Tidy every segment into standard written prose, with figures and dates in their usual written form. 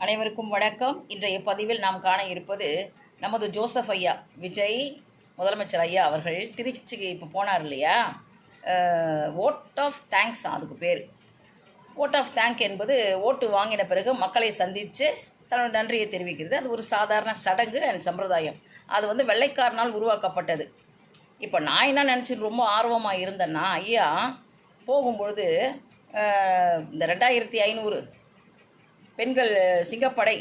அனைவருக்கும் வணக்கம். இன்றைய பதிவில் நாம் காண இருப்பது நமது ஜோசப் ஐயா, விஜய் முதலமைச்சர் ஐயா அவர்கள் திருச்சிக்கு இப்போ போனார் இல்லையா. ஓட் ஆஃப் தேங்க்ஸ் அதுக்கு பேர். ஓட் ஆஃப் தேங்க் என்பது ஓட்டு வாங்கின பிறகு மக்களை சந்தித்து தன்னோட நன்றியை தெரிவிக்கிறது. அது ஒரு சாதாரண சடங்கு அண்ட் சம்பிரதாயம். அது வெள்ளைக்காரனால் உருவாக்கப்பட்டது. இப்போ நான் என்ன நினச்சிட்டு ரொம்ப ஆர்வமாக இருந்தேன்னா, ஐயா போகும்பொழுது இந்த 2500 பெண்கள் சிங்கப்படை,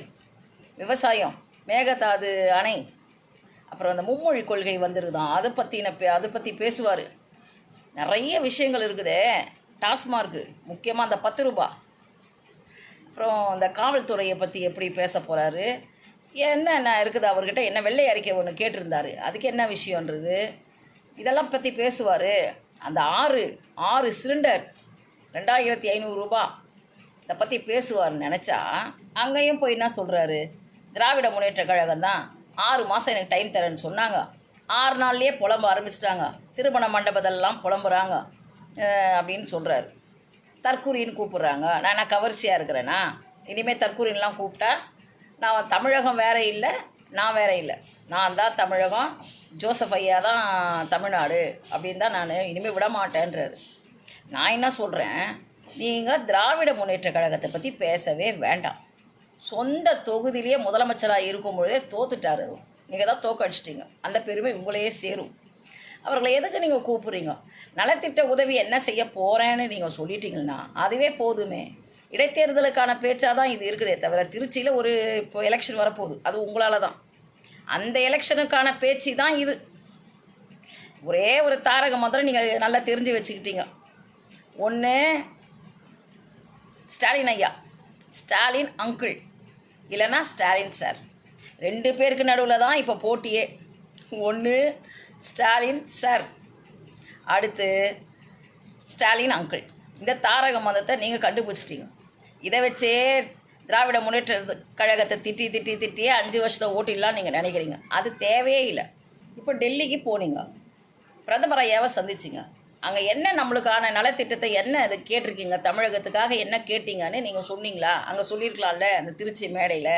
விவசாயம், மேகதாது அணை, அப்புறம் அந்த மும்மொழி கொள்கை வந்துருதான், அதை பற்றி பேசுவார். நிறைய விஷயங்கள் இருக்குதே. டாஸ்மார்க்கு முக்கியமாக அந்த 10 ரூபா, அப்புறம் அந்த காவல்துறையை பற்றி எப்படி பேச போகிறாரு, என்ன இருக்குது அவர்கிட்ட. என்ன வெள்ளை அறிக்கை ஒன்று கேட்டிருந்தார், அதுக்கு என்ன விஷயன்றது, இதெல்லாம் பற்றி பேசுவார். அந்த ஆறு சிலிண்டர் 2500 ரூபா இதை பற்றி பேசுவார்னு நினச்சா, அங்கேயும் போய் என்ன சொல்கிறாரு, திராவிட முன்னேற்ற கழகம் தான் 6 மாதம் எனக்கு டைம் தரேன்னு சொன்னாங்க, 6 நாள்லேயே புலம்ப ஆரம்பிச்சிட்டாங்க, திருமண மண்டபத்தெல்லாம் புலம்புறாங்க அப்படின்னு சொல்கிறாரு. தற்கூரின்னு கூப்பிட்றாங்க. நான் என்ன கவர்ச்சியாக இருக்கிறேன்னா? இனிமேல் தற்கூரின்லாம் கூப்பிட்டா நான் தமிழகம் வேற இல்லை, நான் வேற இல்லை, நான் தான் தமிழகம், ஜோசப் ஐயா தான் தமிழ்நாடு அப்படின்னு தான் நான் இனிமேல் விட மாட்டேன்றாரு. நான் என்ன சொல்கிறேன், நீங்கள் திராவிட முன்னேற்ற கழகத்தை பற்றி பேசவே வேண்டாம். சொந்த தொகுதியிலேயே முதலமைச்சராக இருக்கும்பொழுதே தோத்துட்டார். நீங்கள் தான் தோக்கடிச்சிட்டிங்க. அந்த பெருமை உங்களையே சேரும். அவர்களை எதுக்கு நீங்கள் கூப்பிட்றீங்க? நலத்திட்ட உதவி என்ன செய்ய போகிறேன்னு நீங்கள் சொல்லிட்டீங்கன்னா அதுவே போதுமே. இடைத்தேர்தலுக்கான பேச்சாக தான் இது இருக்குதே தவிர, திருச்சியில் இப்போ எலெக்ஷன் வரப்போகுது, அது உங்களால் தான். அந்த எலெக்ஷனுக்கான பேச்சு தான் இது. ஒரே ஒரு தாரக மந்திரம் நீங்கள் நல்லா தெரிஞ்சு வச்சுக்கிட்டீங்க. ஒன்று ஸ்டாலின் ஐயா, ஸ்டாலின் அங்கிள், இல்லைன்னா ஸ்டாலின் சார். 2 பேருக்கு நடுவில் தான் இப்போ போட்டியே. ஒன்று ஸ்டாலின் சார், அடுத்து ஸ்டாலின் அங்கிள். இந்த தாரக மந்தத்தை நீங்கள் கண்டுபிடிச்சிட்டீங்க. இதை வச்சே திராவிட முன்னேற்ற கழகத்தை திட்டியே 5 வருஷத்தை ஓட்டிடலாம் நீங்கள் நினைக்கிறீங்க. அது தேவையே இல்லை. இப்போ டெல்லிக்கு போனீங்க, பிரதமர் ஐயாவை சந்திச்சிங்க. அங்கே என்ன நம்மளுக்கான நலத்திட்டத்தை என்ன அது கேட்டிருக்கீங்க, தமிழகத்துக்காக என்ன கேட்டீங்கன்னு நீங்கள் சொன்னீங்களா? அங்கே சொல்லியிருக்கலாம்ல. அந்த திருச்சி மேடையில்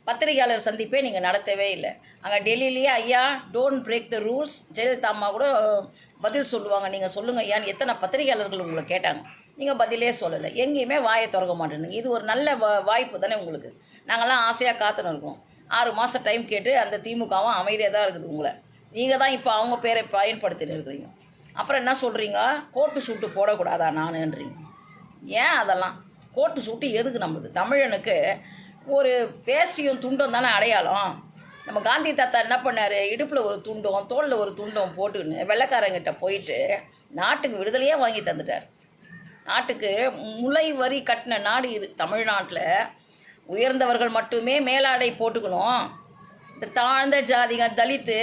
பத்திரிகையாளர் சந்திப்பே நீங்கள் நடத்தவே இல்லை. அங்கே டெல்லியிலேயே ஐயா don't break the rules, Jayalalithaa அம்மா கூட பதில் சொல்லுவாங்க, நீங்கள் சொல்லுங்கள் ஐயான்னு எத்தனை பத்திரிகையாளர்கள் உங்களை கேட்டாங்க. நீங்கள் பதிலே சொல்லலை, எங்கேயுமே வாயை திறக்க மாட்டேனுங்க. இது ஒரு நல்ல வாய்ப்பு தானே உங்களுக்கு. நாங்கள்லாம் ஆசையாக காத்துன்னு இருக்கோம். 6 மாதம் டைம் கேட்டு அந்த திமுகவும் அமைதியாக தான் இருக்குது. உங்களை நீங்கள் தான் இப்போ அவங்க பேரை பயன்படுத்தின்னு இருக்கிறீங்க. அப்புறம் என்ன சொல்கிறீங்க, கோட்டு சூட்டு போடக்கூடாதா நானுன்றீங்க. ஏன் அதெல்லாம்? கோட்டு சூட்டு எதுக்கு? நம்மளுக்கு தமிழனுக்கு ஒரு வேஷ்டியும் துண்டும் தானே அடையாளம். நம்ம காந்தி தாத்தா என்ன பண்ணார், இடுப்பில் ஒரு துண்டும் தோளில் ஒரு துண்டும் போட்டுன்னு வெள்ளைக்காரங்கிட்ட போயிட்டு நாட்டுக்கு விடுதலையே வாங்கி தந்துட்டார். நாட்டுக்கு முளை வரி கட்டின நாடு இது. தமிழ்நாட்டில் உயர்ந்தவர்கள் மட்டுமே மேலாடை போட்டுக்கணும், இந்த தாழ்ந்த ஜாதிங்க தலித்து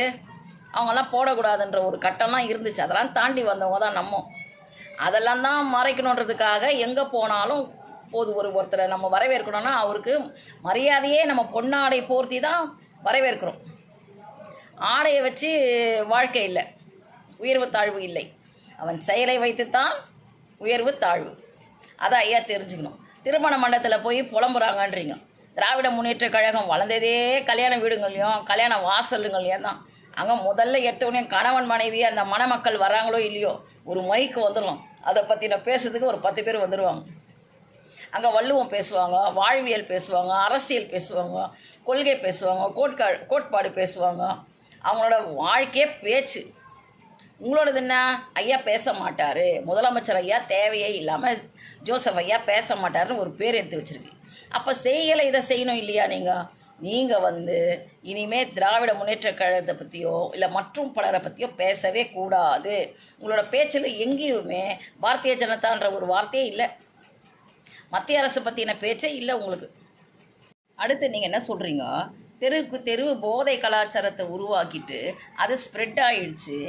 அவங்கெல்லாம் போடக்கூடாதுன்ற ஒரு கட்டம்லாம் இருந்துச்சு. அதெல்லாம் தாண்டி வந்தவங்க தான் நம்ம. அதெல்லாம் தான் மறைக்கணுன்றதுக்காக எங்கே போனாலும் போது ஒருத்தரை நம்ம வரவேற்கணும்னா அவருக்கு மரியாதையே நம்ம பொன்னாடை போர்த்தி தான் வரவேற்கிறோம். ஆடையை வச்சு வாழ்க்கை இல்லை, உயர்வு தாழ்வு இல்லை. அவன் செயலை வைத்துத்தான் உயர்வு தாழ்வு. அதை ஐயா தெரிஞ்சுக்கணும். திருமண மண்டபத்தில் போய் புலம்புறாங்கன்றீங்க. திராவிட முன்னேற்ற கழகம் வளர்ந்ததே கல்யாண வீடுங்களையும் கல்யாண வாசலுங்களையும் தான். அங்கே முதல்ல எடுத்தவொடனே கணவன் மனைவி அந்த மணமக்கள் வராங்களோ இல்லையோ ஒரு மைக்கு வந்துடலாம். அதை பற்றி நான் பேசுறதுக்கு ஒரு 10 பேர் வந்துடுவாங்க. அங்கே வள்ளுவம் பேசுவாங்க, வாழ்வியல் பேசுவாங்க, அரசியல் பேசுவாங்க, கொள்கை பேசுவாங்க, கோட்பாடு பேசுவாங்க. அவங்களோட வாழ்க்கையே பேச்சு. உங்களோடது என்ன? ஐயா பேச மாட்டார், முதலமைச்சர் ஐயா தேவையே இல்லாமல் ஜோசப் ஐயா பேச மாட்டாருன்னு ஒரு பேர் எடுத்து வச்சுருக்கு. அப்போ செய்யலை, இதை செய்யணும் இல்லையா? நீங்கள் இனிமேல் திராவிட முன்னேற்ற கழகத்தை பற்றியோ இல்லை மற்றும் பலரை பற்றியோ பேசவே கூடாது. உங்களோட பேச்சில் எங்கேயுமே பாரதிய ஜனதான்ற ஒரு வார்த்தையே இல்லை, மத்திய அரசு பற்றின பேச்சே இல்லை உங்களுக்கு. அடுத்து நீங்கள் என்ன சொல்கிறீங்க, தெருவுக்கு தெருவு போதை கலாச்சாரத்தை உருவாக்கிட்டு அது ஸ்ப்ரெட் ஆகிடுச்சு.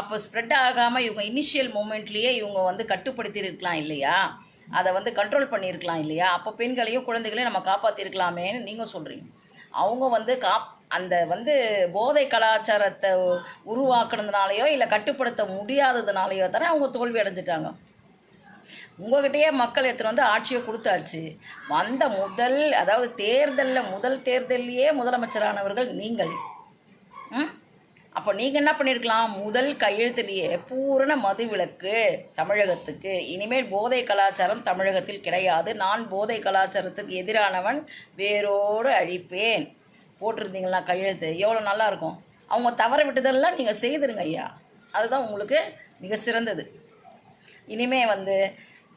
அப்போ ஸ்ப்ரெட் ஆகாமல் இவங்க இனிஷியல் மூமெண்ட்லேயே இவங்க கட்டுப்படுத்தியிருக்கலாம் இல்லையா? அதை கண்ட்ரோல் பண்ணியிருக்கலாம் இல்லையா? அப்போ பெண்களையும் குழந்தைகளையும் நம்ம காப்பாற்றிருக்கலாமேன்னு நீங்கள் சொல்கிறீங்க. அவங்க அந்த போதை கலாச்சாரத்தை உருவாக்குனதுனாலையோ இல்லை கட்டுப்படுத்த முடியாததுனாலையோ தானே அவங்க தோல்வி அடைஞ்சிட்டாங்க. உங்கள்கிட்டயே மக்கள் எடுத்துகிட்டு வந்து ஆட்சியை கொடுத்தாச்சு. வந்த அதாவது முதல் தேர்தல்லையே முதலமைச்சரானவர்கள் நீங்கள். அப்போ நீங்கள் என்ன பண்ணியிருக்கலாம், முதல் கையெழுத்துலேயே பூரண மதுவிலக்கு தமிழகத்துக்கு, இனிமேல் போதை கலாச்சாரம் தமிழகத்தில் கிடையாது, நான் போதை கலாச்சாரத்துக்கு எதிரானவன், வேரோடு அழிப்பேன் போட்டிருந்தீங்களா கையெழுத்து, எவ்வளோ நல்லாயிருக்கும். அவங்க தவற விட்டதெல்லாம் நீங்கள் செய்திருங்க ஐயா, அதுதான் உங்களுக்கு மிக சிறந்தது. இனிமே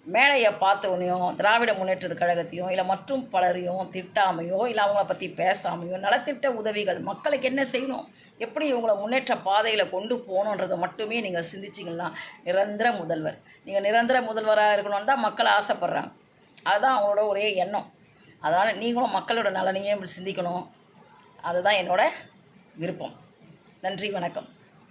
மேடையை பார்த்தவனையும் திராவிட முன்னேற்ற கழகத்தையும் இல்லை மற்றும் பலரையும் திட்டாமையோ இல்லை அவங்கள பற்றி பேசாமையோ நலத்திட்ட உதவிகள் மக்களுக்கு என்ன செய்யணும், எப்படி இவங்களை முன்னேற்ற பாதையில் கொண்டு போகணுன்றதை மட்டுமே நீங்கள் சிந்திச்சிங்கன்னா நிரந்தர முதல்வர். நீங்கள் நிரந்தர முதல்வராக இருக்கணும்னு தான் மக்கள் ஆசைப்பட்றாங்க. அதுதான் அவங்களோட ஒரே எண்ணம். அதனால் நீங்களும் மக்களோட நலனையே சிந்திக்கணும். அதுதான் என்னோட விருப்பம். நன்றி, வணக்கம்.